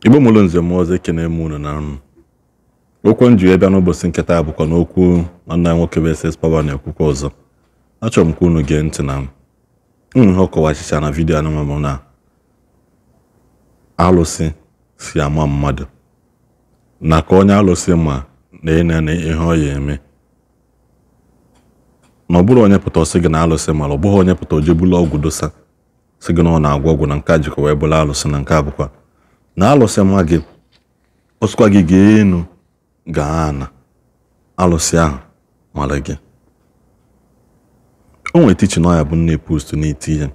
Igbo mụrụ nze m ọzọ ekene m unu na okwu nju ebe n'ụbọchị nketa bụkwa n'okwu nwanne nwoke vs Power na-ekwukwa ọzọ. Achọrọ m ka unu gee ntị na ihe ọ kọwachicha na vidiyo anụmanụ na alụsị si ama mmadụ na ka onye alụsị ma na ihe ọ ya eme na ọ bụrụ onye pụta ọsị gị na alụsị mara ọ bụghị onye pụta ojebula ọgwụ dosa sị gị na ọ na-agwọ ọgwụ na nke a jikọ wee bụla alụsị na nke a bụkwa na alụsị ma gị ọsịkwa gị gaa enu gaa ana alụsị ahụ mara gị. O nwere tichi na ọ ya bụ nne post n'iti ya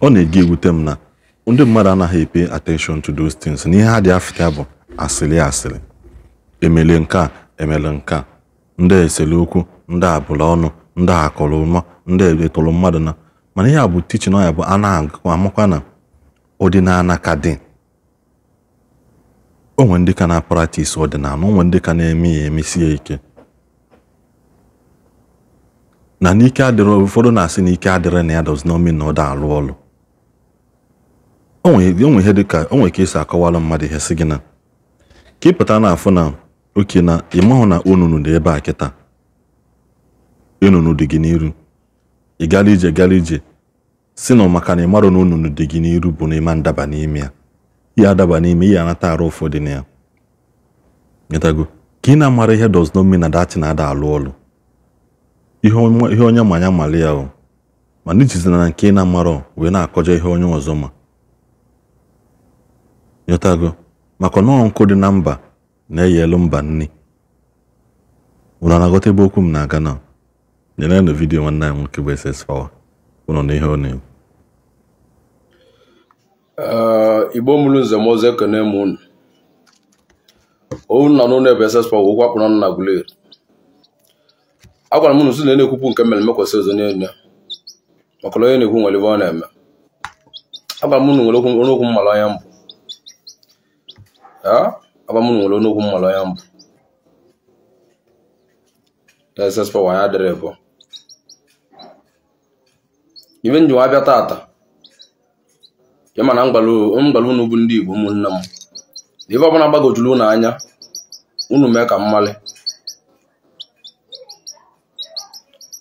ọ na-ege ewute m na ndị mmadụ anaghị pay attention to those things na ihe ha dị afịta bụ asịrị emele nke a emele nke a ndị esele okwu ndị abụla ọnụ ndị akọrọ ụnọ ndị etụrụ mmadụ na mana ihe a bụ tichi na ọ ya bụ amakwa na ọdịnala ka dị. O nwere ndị ka na-practice ọdịnala, o nwere ndị ka na-eme ya emesie ike na n'ike adịrị. Ụfọdụ na-asị na ike adịrị na ya does not mean na ọ da alụ ọlụ. O nwere ihe dịka o nwere ka esi akọwara mmadụ ihe sị gị na ka ịpụta n'afọ na oke na ịmahụ na onunu dị ebe a kịta onunu dị gị n'iru ị gara ije si na maka na ịmarụ na onunu dị gị n'iru bụ na ịma ndaba n'ime ya ihe adaba n'ime ihe anata arụ ụfọdụ na ya nyetago ka ị na-amara ihe does not mean na dati na-ada alụ ọlụ. Ihe onye manya mali ya o mana ijizina na nke ị na-amara wee na-akọja ihe onye ọzọ ma nyetago maka na nkụ dị na mba na-eyelu mba nni. Unu na-aghọta ebe okwu m na-aga na nyere na vidiyo nwanne anyị nwoke bụ SS Power ụnọ na ihe ọ na-ekwu. Igbo mụrụ nze m ọzọ ekene m unu. Unu nọ n'ụlọ ebe SS Power ụkwụ apụrụ na Guleri. Agwara m unu si na na-ekwupụ nke mmemme kwesị ọzọ n'enye maka onye na-ekwu nwere ebe ọ na-eme. Agwara m unu nwere okwu mmalụ anya mbụ. Agwara m unu nwere okwu mmalụ anya mbụ. SS Power ya dịrị bụ ibe nji abịa tata ya mana mgbalụ unu bụ ndị Igbo ụmụnne m. Ibe ọbụla gbagojuru unu anya unu mee ka mmalị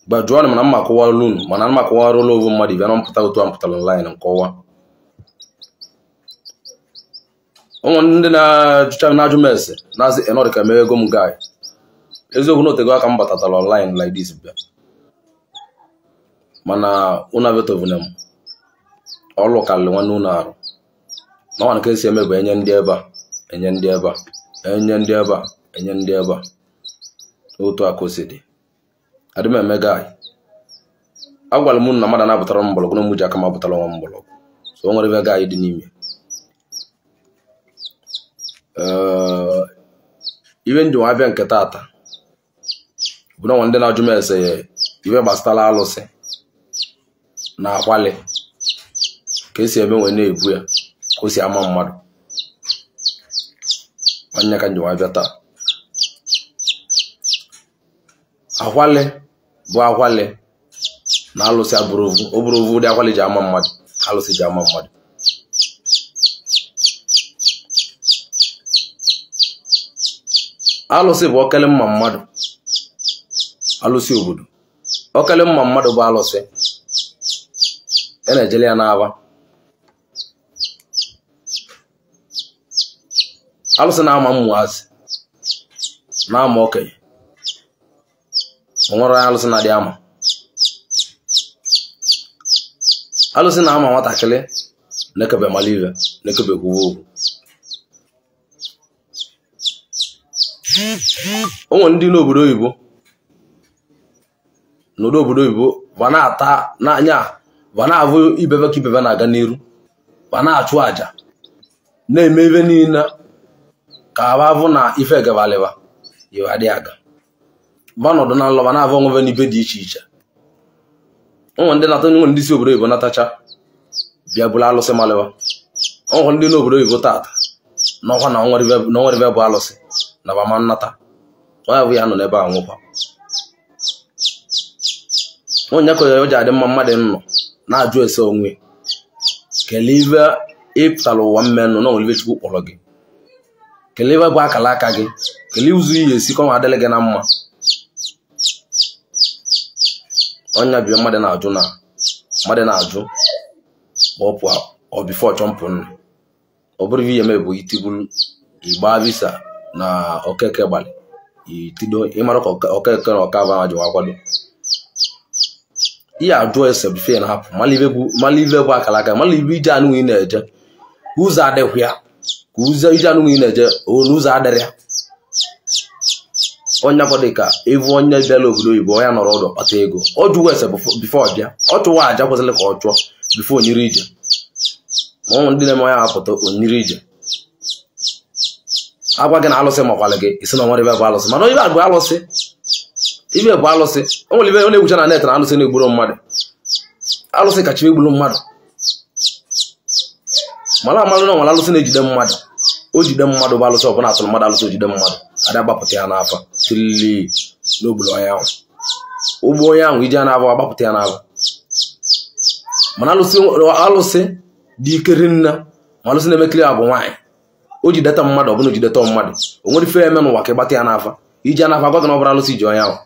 gbajuo mana mma akọwara unu mana mma akọwara ụlọ ovu mmadụ bịa na mpụta otu a mpụtara online nkọwa. Ụmụ ndị na-ajụcha na-ajụ m ese na-asị enọrị ka mee ego m gaị eziokwu na otego aka m batatara online like this bịa mana unu abịatovune m ọlụ karịrị nwanne unu arụ na nwana ka esi eme bụ enye ndị ebe a enye ndị ebe a enye ndị ebe a enye ndị ebe a otu aka o si dị adị m eme gaị. Agwara m unu na mmadụ na-abụtara m mgbọrọgwụ na mụ ji aka m abụtara nwa mgbọrọgwụ so o nwere ebe gaị dị n'ime. Ibe ndị nwa abịa nke tata bụ na ndị na-ajụ m ese ya ibe gbasatara alụsị na akwali ka esi eme nwee na-ebu ya ka o si ama mmadụ anya ka njem abịa taa. Akwali bụ akwali na alụsị ọ bụrụ ovu dị akwali ji ama mmadụ alụsị ji ama mmadụ. Alụsị bụ okele mma mmadụ alụsị obodo okele mma mmadụ bụ alụsị a na-ejele ya n'aba. Alụsị na-ama mmụazị na-ama okenye nwere alụsị na-adị ama. Alụsị na-ama nwatakịrị na-ekebe malive na-ekebe kwuwe okwu. O nwere ndị n'obodo oyibo ba na-ata n'anya ba na-avụ ibebe ka ibebe na-aga n'iru ba na-achụ àjà na-eme ibe niile ka abavụ na ife gabalịba iwe adị aga ba nọdụ na nlọ ba na-avụ onwebe n'ibe dị iche iche. O nwere ndị nata nwere ndị si obodo oyibo natacha bịa bụla alụsị malịba. O nwere ndị n'obodo oyibo tata n'ọkwa na onwere ibe bụ alụsị na ba ma nnata onye bụ ya nọ n'ebe a nwụkwa. Onye ka o ji adị mma mmadụ nọ na-ajụ ese onwe kelee ibe ịpụtara ụwa mmenụ na onwere ibe Chukwu kpọrọ gị kelee ebe bụ akala aka gị, kelee ụzọ ihe esi ka ọ adịla gị na mma. Onya bi mmadụ na-ajụ ọpụ ọ bifo chọmpụ nna ọ bụrụ ihe eme bụ itibulu igba visa na okeke gbalị itido ịmara ka okeke na ọka ba ajụ akwado ihe ajụ ese bife na hapụ malive bụ akala aka malive ije anụ ị na-eje ụzọ adịghị ya ka ụzọ ije anụ ị na-eje n'ụzọ adịrị ya. Onye kwado ka evu onye bịala obodo oyibo onye nọrọ ọdụ kpata ego ọ jụwa ese bifo ọbịa ọ chụwa aja kwesịrị ka ọ chụọ bifo onyiri ije ma ọ ndị na-eme onye apụta onyiri ije agwa gị na alụsị makwala gị isi na ọnwere ibe bụ alụsị mana ibe bụ alụsị ibe bụ alụsị o nwere ibe ọ na-egwucha na net na alụsị na-egburu mmadụ alụsị kacha egburu mmadụ mana amalụ na nwere alụsị na-ejide mmadụ o jide mmadụ bụ alụsị ọbụla atụrụ mmadụ alụsị ojide mmadụ ada gbapụta ya n'afa tilili n'ogbulu onye ahụ ụgbọ onye ahụ ije na-abụ agbapụta ya n'afa mana alụsị dị ikeri nna ma alụsị na-emekiri ya bụ nwaanyị o jideta mmadụ ọbụna ojideta mmadụ o nwere ife eme n'ụwa ka ịgbata ya n'afa ije n'afa gwa gị na ọ bụrụ alụsị iji onye ahụ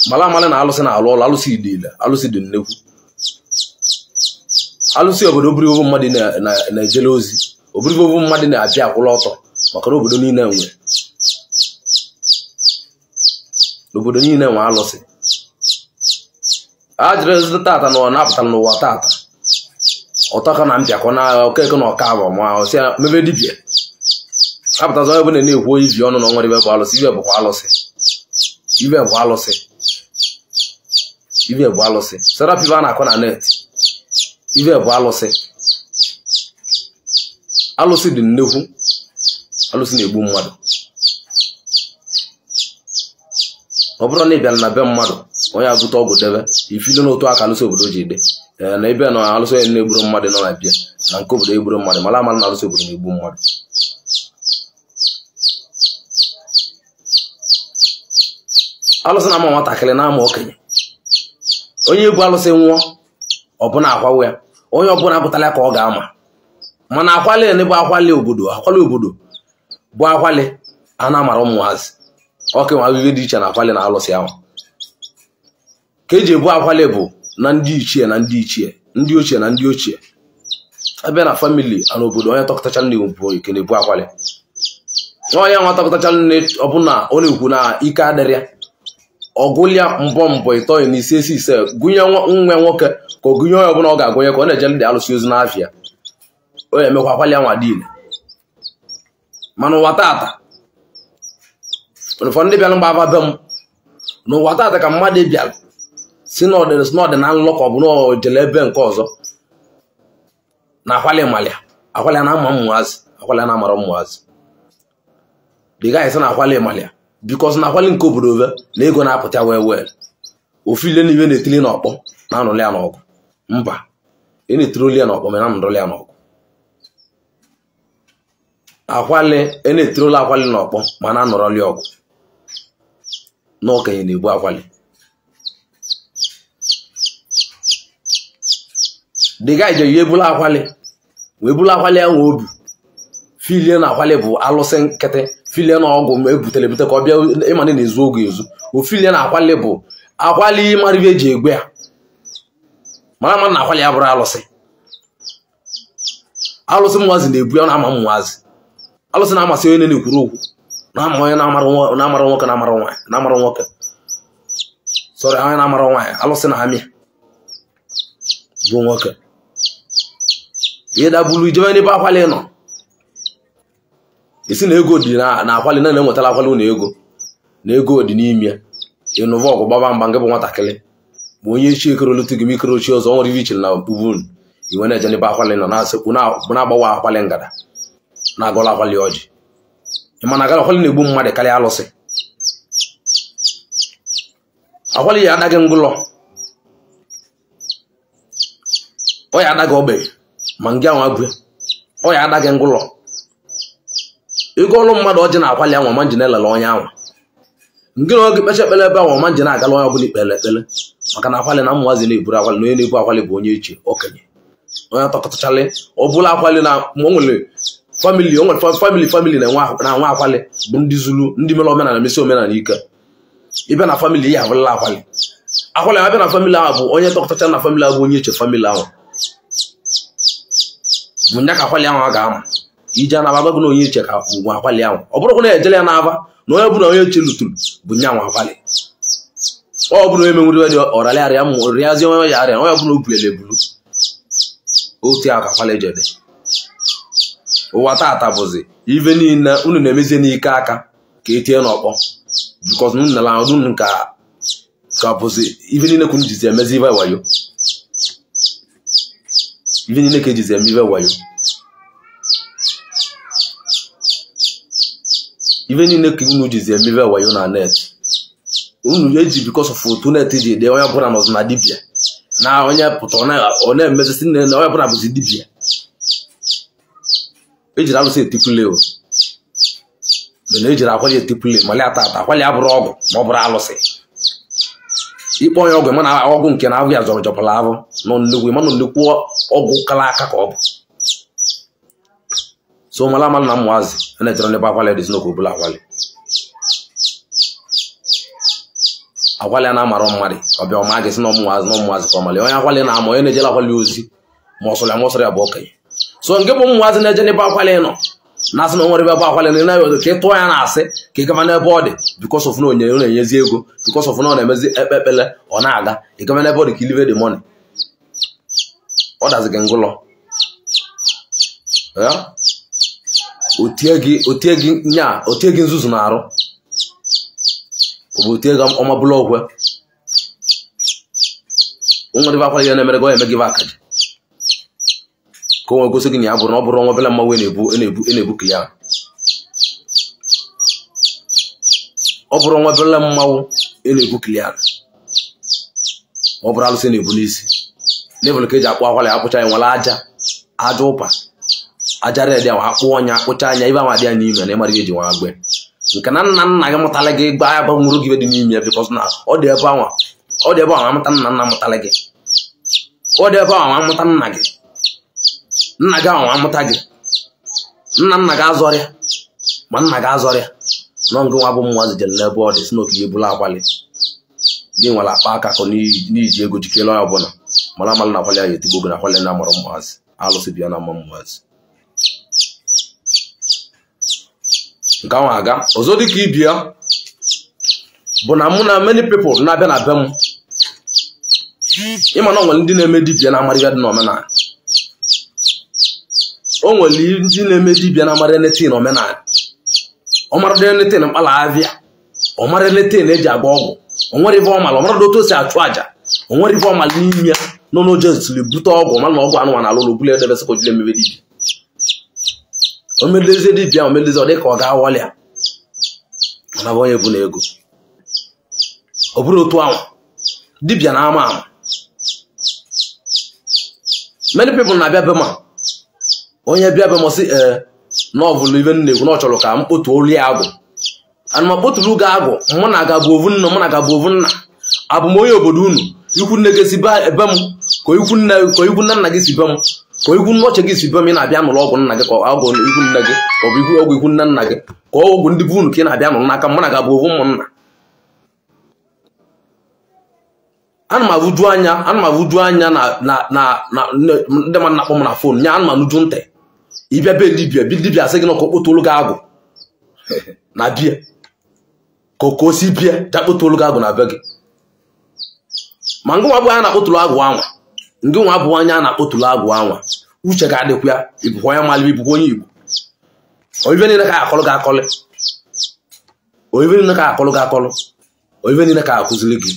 mala amalị na alụsị na-alụ ọlụ alụsị dị ile alụsị dị nnekwu alụsị obodo buru ibu mmadụ na-ejele ozi oburu ibu mmadụ na-abịa akwụla ọtọ maka na obodo niile nwe alụsị a jiri ezute tata na ọ na-apụtara n'ụwa tata ọtọka na mpịakọ na okeke na ọka abụ ma ọsị mebe dibịa apụtazi onye bụla na-ekwu ivi ọnụ na onwere ibe bụ alụsị ibe bụkwa alụsị ibe bụ alụsị serapị a na-akọ na net ibe bụ alụsị dị nnekwu alụsị na-egbu mmadụ ọ bụrụ na ị bịara na be mmadụ onye abụta ọgwụ debe ifilo n'otu aka alụsị obodo ji ede na ebe na alụsị onye na-egburu mmadụ nọ na bịa na nke obodo egburu mmadụ mara amara na alụsị obodo na-egbu mmadụ. Alụsị na-ama nwatakịrị na-ama okenye onye egwu alụsị nwụọ ọbụna akwawe ya onye ọbụla apụtala ka ọ ga-ama mana akwali na bụ akwali obodo bụ akwali a na-amara ụmụazị ọkenwa iwe dị iche na akwali na alụsị ahụ ka eji ebu akwali bụ na ndị ichie na ndị ochie na ndị ochie abịa na famili na obodo onye tọkọtacha nne bụ ike na-ebu akwali onye nwa tọkọtacha nne ọbụna ọ na-ekwu na ike adịrị ya ọgụlịa mbọ ịtọ na ise gụnye nwa nwoke ka ọ gụnye onye ọbụla ọ ga-agụnye ka ọ na-eje ndị alụsị ozu n'afịa o ya emekwa akwali anwa dile mana ụwa tata ụfọdụ ndị bịara mgba be m n'ụwa tata ka mmadụ bịara si n'ọdị na nlọ ka ọ bụ na ojele ebe nke ọzọ na akwali na-ama ụmụazị akwali na-amara ụmụazị dị gaghị sị na akwali malia bikos na akwali nke obodo ve na ego na-apụta wee ofile n'iwe na-etili n'ọkpọ na anụlị ya n'ọgụ mba ị na-etiri ya n'ọkpọ mana anụlị ya n'ọgụ ị na-etiri akwali n'ọkpọ mana anụrọli ọgụ na okenye na-ebu akwali dịga ije ihe ebula akwali wee bula akwali ya nwe obi filie na akwali bụ alụsị nkịtị filie na ọgwụ ma ebutere ebute ka ọ bịa ịma na-ezu oge ezu ofilie na akwali bụ akwali mara ibe eji egwe ya mara na akwali ya bụrụ alụsị mụazị na-ebu ya na-ama mụazị alụsị na-amasị onye na-ekwuru okwu na-ama onye na-amara nwoke na-amara nwoke sọrọ onye na-amara nwaanyị alụsị na-amị bụ nwoke ihe dabulu ijebe n'ebe akwali nọ isi na ego dị na akwali na enwetala akwali na ego dị n'ime ịnụva ọgụ gbaba mgba nke bụ nwatakịrị bụ onye echi ekerolotu gị mikere ochie ọzọ nwere ive ichiri na ubun iwe na-eje n'ebe akwali nọ na-asịkwu na-agbawa akwali ngada na-agọla akwali ọjị ịma na agara akwali na-egbu mmadụ karịa alụsị akwali ya adaghị ngụlọ ọ ya adaghị ogbe ma ngị anwa gwe ọ ya adaghị ngụlọ ego ọlụ mmadụ ọjị na akwali anwa ma nji na-elele onye anwa ngị na oge kpecha ekpele ebe anwa ma nji na-agala onye ọbụla ikpele ekpele maka na akwali na mmụazị na-eburu akwali na onye na-ebu akwali bụ onye ichie okenye onye tọkọtachalị ọ bụla akwali na o nwere family onwe family na nwa akwali bụ ndị Zulu ndị mere omenala mesi omenala ike ibe na family ya abụla akwali abịa na family ahụ bụ onye dọkịta na family ahụ bụ onye eche family ahụ bụ nya ka akwali ahụ ga-ama ije na aba bụ na onye eche ka nwa akwali ahụ ọ bụrụ na ejele ya n'aba na onye bụ na onye eche luturu bụ nya nwa akwali ọ bụ na onye menwere dị ọrali arịa mụ rịazi onye ya arịa onye bụ na o bulele bulu otu aka akwali jede ụwa tata bụzi ive niile unu na-emezie n'ike aka ka etie n'ọkpọ because unu nala unu ka bụzi ive niile ka unu jizi emezi ive wayo ive niile ka ejizi eme ive wayo ive niile ka unu jizi eme ive wayo na net unu eji because of otu net ji dị onye bụla nọzụ na dibia na onye pụta ọ na-emezisi na onye bụla bụzi dibia ejiri alụsị etipule o mana ejiri akwali etipule mali atata akwali abụrụ ọgwụ ma ọ bụrụ alụsị ikpe onye ọgwụ mana ọgwụ nke na ahụ ya jọpụla ahụ nọ nnukwu mana nnukwu ọgwụ kala aka ka ọ bụ so mala amalụ na mmụazị a na-ejere n'ebe akwali dị n'okwu bụla akwali a na-amara mmadụ ọbịa ọma gị si na ọmụazị ka ọmali onye akwali na-ama onye na-ejela akwali ozi ma ọ sọrọ ya bụ okenye so nke bụ mmụazị na-eje n'ebe akwali nọ na-asị na o nwere ebe akwali na na-eyodo ka ị tụọ ya na-asị ka ị gaba n'ebe ọ dị because of na onye na-enyezi ego because of na ọ na-emezi ekpekpele ọ na-aga ị gaba n'ebe ọ dị ka ilive the money ọ dazi gị ngụlọ otie gị nzuzu na-arụ ọ bụ otie gị ọmabụla okwe o nwere ebe akwali ya na-emere gị ọ eme gị akaji ka o nwere gosi gị na ya bụrụ na ọ bụrụ ọnwa bela mmanwụ na-ebu kliya ọ bụrụ ọnwa bela mmanwụ na-ebu kliya ọ bụrụ alụsị na-ebu n'isi n'ebụl ka eji akpụ akwali akpụcha ya nwere aja ụpa aja red ahụ akpụ ọnya akpụcha anya ibe ama dị ya n'ime na ịmara ihe eji nwa agbe nke na nna gị mụtala gị gba ya gbanwuru gị dị n'ime ya bikọs na ọ dị ebe ahụ amụta nna mụtala gị ọ dị ebe ahụ amụta nna gị nna gị ahụ amụta gị nna gị azọrịa ma nna gị azọrịa nọ ngị nwa bụ mmụazị jere n'ebe ọ dị si n'okige bụla akwali gị nwere akpa aka kọ n'iji ego jikere onye ọbụla mara amalụ na akwali ya etigbo ogo na akwali na amara mmụazị alụsị bịa na mma mmụazị nke ahụ aga ọzọ dị ka ibia bụ na mụ na many people na-abịa na be m ịma na o nwere ndị na-eme dibia na amarịga dị n'omenala o nwere ndị na-eme dibia na amarị netin omenala ọ mara dị netin mkpala avịa ọ mara netin eji agba ọgwụ o nwere ife ọmala ọ mara dị otu o si achụ aja o nwere ife ọmala n'ime ya nọ n'oje zụtụrụ bute ọgwụ mana ọgwụ anụmanụ na alụ n'obulu edebe sekọjile emebe dibia o melezi dibia o melezi ọ dị ka ọ ga-awọlị ya mana bụ onye bụ na ego ọ bụrụ otu ahụ dibia na-ama ama many people na-abịa be ma onye bịa be m sị n'ọvụlụ ibe na-ekwu na ọ chọrọ ka m kpotu olu ya agwụ ana m kpoturu gị agwụ mụ na aga bụ ovu nna mụ na aga bụ ovu nna abụ m onye obodo unu ikwu nne gị si be m ka ikwu nna gị si be m ka ikwu nnoche gị si be m ị na-abịa n'ụlọ ọgwụ nna gị ka ọgwụ ikwu nne gị ọ bụ ọgwụ ikwu nna gị ka ọgwụ ndị bụ unu ka ị na-abịa n'ụlọ n'aka mụ na aga bụ ovu ụmụnna ana m avụju anya na ndị mmadụ na-akpọ m na fon nya ana m anụju ntị ịbịa be dibia sị gị na ka okpotolu gị agwụ na bia ka o si bia jakpotolu gị agwụ na be gị ma ngị nwa bụ anya na-akpotulu agwụ anwa ngị nwa bụ anya na-akpotulu agwụ anwa uche ga-adịkwa ya ịbụkwa onye malụ ịbụkwa onye Igbo oive niile ka akọlụ gị akọlụ oive niile ka akọlụ gị akọlụ oive niile ka akụziri gị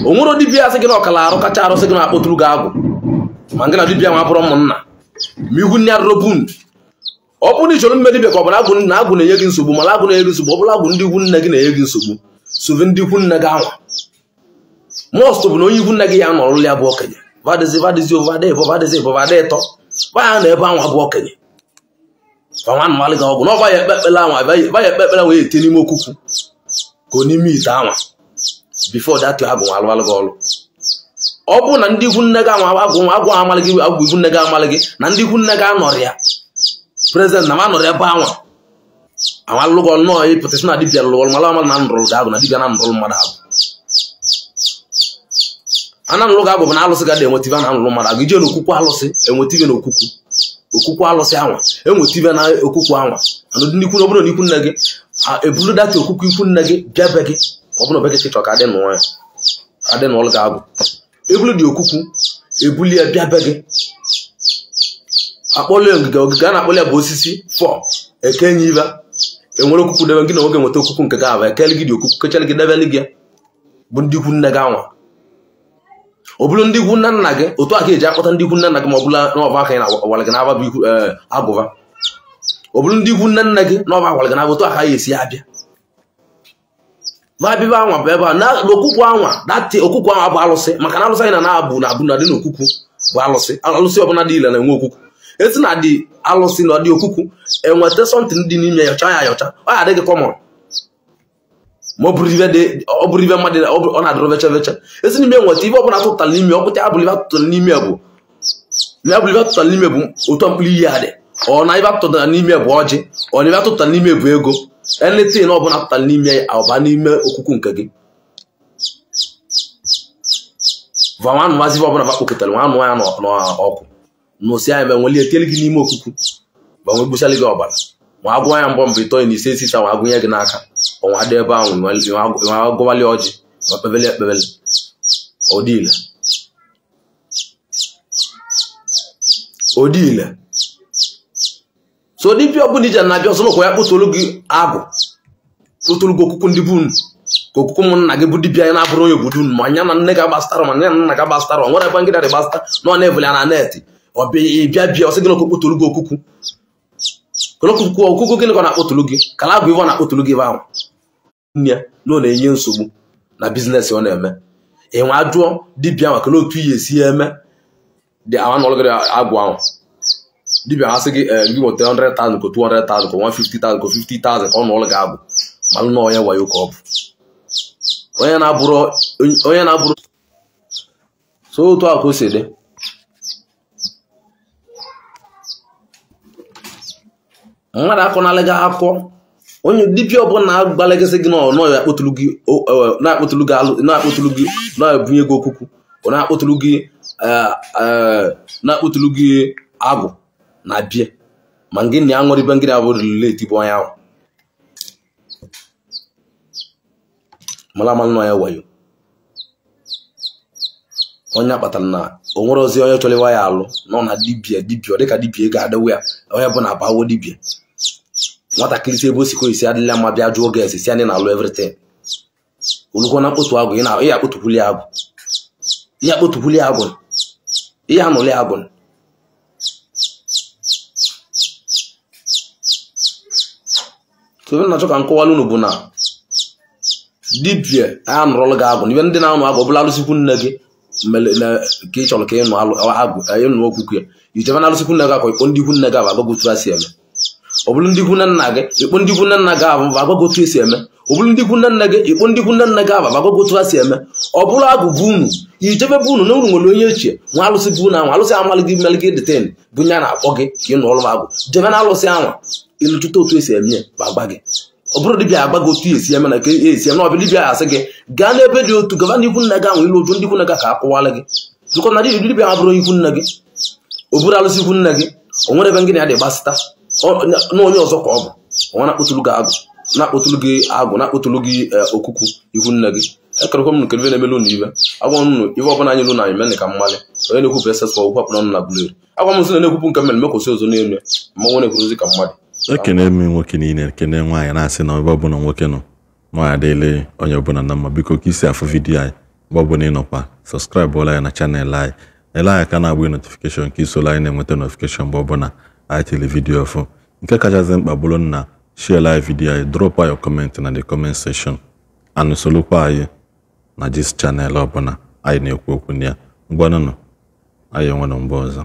o nwere dibia sị gị na ọkala arụ kacha arụ sị gị na akpotulu gị agwụ ma ngị na dibia nwa bụrụ ụmụnna ma igwu nne arụrụbun ọ bụrụ na ịchọrọ mme dibia ka ọ bụla agwụ na agwụ na-enye gị nsogbu mana agwụ na-enye gị nsogbu ọ bụla agwụ ndị ikwu nne gị na-enye gị nsogbu sobe ndị ikwu nne gị anwa most bụ na onye ikwu nne gị ya nọrọ ya bụ okenye vadizi ovada ịtọ baya na ebe anwa bụ okenye nwa nmalị gị ọgwụ na ọba ya ekpekpele anwa baya ekpekpele wee ete n'ime okuku ka ọ n'ime ite anwa before that agwụ nwa alụalụ gị ọlụ ọ bụ na ndị ikwu nne gị anwa agwụ amalị gị agwụ ikwu nne gị amalị gị na ndị ikwu nne gị anọrị ya president na manọrọ ebe anwa awa lụgọ nnọọ ịpụtasị na dibịa lụgọ mala na nrụrụ ga agụ na dibịa na nrụrụ mmadụ agụ ana nrụrụ ga agụ bụ na alụsị ga enwetive na nrụrụ mmadụ agụ ije na okwukwu alụsị enwetive na okwukwu alụsị anwa enwetive na okwukwu anwa anụ ndị ikwu n'obodo n'ikwu nne gị ebulu data okwukwu ikwu nne gị bịa be gị ọ bụrụ be gị chịchọ ka adị n'ụwa ya adị n'ọlụ ga agụ ebulu dị okwukwu ebuli ya bịa be gị akpọlụ ogige a na-akpọlụ ya bụ osisi fọ ekenye ibe enwere okwukwu debe gị na nwoke nweta okwukwu nke ga-aba ekele gị dị okwukwu kechere gị debeli gị bụ ndị ikwu nne gị anwa ọ bụrụ ndị ikwu nne nna gị otu aka eji akpọta ndị ikwu nne nna gị ma ọ bụla n'ọba aka na awara gị n'aba bụ agụva ọ bụrụ ndị ikwu nne nne gị n'ọba awara gị n'aba otu aka ya esi abịa ma bịba anwa bụ ebe a na okwukwu anwa dati okwukwu anwa bụ alụsị maka na alụsị anyị na-abụ na abụ na dị n'okwukwu bụ alụsị ọbụla dị ile na-enwe okwukwu esi na dị alụsị na ọdị okwukwu enweta sọntịn dị n'ime yọcha ya ayọcha ọ ya adịghị kọmọn ma ọ bụrụ ibe mmadụ ọ na-adịrọ vecha vecha esi n'ime enweta ibe ọbụla tụtara n'ime ọpụta abụrụ ibe tụtara n'ime bụ otu mkpụrụ iyi adị ọ na ibe tụtara n'ime bụ ọjị ọ na ibe tụtara n'ime bụ ego eletin ọbụla tụtara n'ime ọba n'ime okwukwu nke gị vanwanụ mazi ibe ọbụla bakpokọtara nwanụ ya n'ọkụ n'osi anya ebe nwere ekele gị n'ime okwukwu gbanwe gbuchara gị ọbara ma agwụ anya mbọ mbụ itoyi na ise esisa nwa agwụnye gị n'aka ọnwa dị ebe ahụ nwa agụwali ọjị ma kpebele ekpebele odiile so dibịa ọbụla ije na-abịa ọsọ mekwa ya kpụtụrụ gị agụ kpụtụrụ gị okwukwu ndị bụ unu ka okwukwu ụmụnna gị bụ dibịa ya na-abụrụ onye obodo unu ma anya na nne gị agbastara ma anya na nna gị agbastara nwere ebe ngịda dị gbasta nọ na-eveli ya na neetị bịa ọsị gị na okpụtụrụ gị okwukwu gịnị ka ọ na-akpụtụrụ gị kala agụ ive ọ na-akpụtụrụ gị ebe ahụ nne na ọ na-enye nsogbu na biznes ọ na-eme enwe ajụọ dibịa maka na otu ihe esi eme dị awa na ọlụgịrị agwụ ahụ dibịa ha sị gị gị nweta 100,000 ka 200,000 ka 150,000 ka 50,000 ka ọ na ọlụ gị agwụ malụ na onye wayo ka ọ bụ onye na-abụrụ so otu a ka o si dị mmadụ akọnalị gị akọ onye dibịa ọbụla na-agbalịgasị gị nọ ya na-akpụtụrụ gị na-ebunye gị okwukwu na-akpụtụrụ gị agwụ na bie ma ngị na ya ṅụrụ ibe ngịrị abụrụ leti bụ onye ahụ mara nọ ya wayo onye akpatara na o nwere ozi onye chọrọ ịwa ya alụ nọ na dibịa ọ dịka dibịa ga-adịwe ya onye bụ na abawo dibịa nwatakịrị si ebe o sikọ isi adịla mma bịa jụọ ges si anyị na-alụ everything olugwo na mkpotu agụ ihe akpụtụkwuli agụ ihe anụli agụ sobe na-achọ ka nkọwalụ unu bụ na dibịa a nụrụlụ gị agụ n'ibe ndị na-anụ agụ ọbụla alụsikwu nne gị ka ị chọrọ ka ịnụ agụ ịnụ okwukwu ya ijebe na alụsikwu nne gị akwa ikpo ndị ikwu nne gị abụ agụgotu a si eme ọ bụrụ ndị ikwu nne nna gị ikpo ndị ikwu nne nna gị abụ agụgotu esi eme ọ bụrụ ndị ikwu nne nne gị ikpo ndị ikwu nne nne gị abụ agụgotu a si eme ọ bụrụ agụ bụ unu ijebe bụ unu na unu nwere onye echie nwa alụsị bụ unu anwa alụsị amalị gị melị gị deten bụ nye na-akpọ gị ka ị nụ ọrụ agụ jebe na alụsị anwa ịlụchụta otu esi eme ya bụ agba gị ọ bụrụ dibịa agba gị otu esi eme na ka esi eme na ọbụ dibịa asị gị gaa n'ebe dị otu gaba n'ikwu nne gị ahụ ilu oju ndị ikwu nne gị ka akwụwala gị zụkọ na dibịa ha bụrụ ikwu nne gị o buru alụsị ikwu nne gị o nwere ebe ngị na-adị gbasịta na onye ọzọ ka ọ bụ ọnwa na-akpụtụrụ gị agụ na-akpụtụrụ gị okwukwu ikwu nne gị ekerekwa m nke na-emelu na ibe agwa m nụ ibe ọbụla anyị lụ na anyị mene ka mmalị onye na-ekwupụ esesọ kwapụrụ ọnụ na guleri agwa m nsị na-ekwupụ nke mmere mekwụsị ọzọ n'elu ma nwe na-ekwurozi ka mmadụ ekene eme nwoke niile ekene nwaanyị na-asị na ebe ọbụla nwoke nọ nwaanyị adịle onye ọbụla na mma biko ka isi afụ vidiyo anyị mgbe ọbụla ịnọkwa sọskraịbụ ụlọ anyị na chanel anyị ele anyị ka na-agba notifikeshọn ka isola anyị na-enweta notifikeshọn mgbe ọbụla anyị tiri vidiyo ọfụ nke kachasị mkpa bụrụ na share anyị vidiyo anyị drop your comment na the comment section and solokwa anyị na this channel ọbụla anyị na-ekwu okwu na ya ngwanụnụ anyị enwere mgbe ọzọ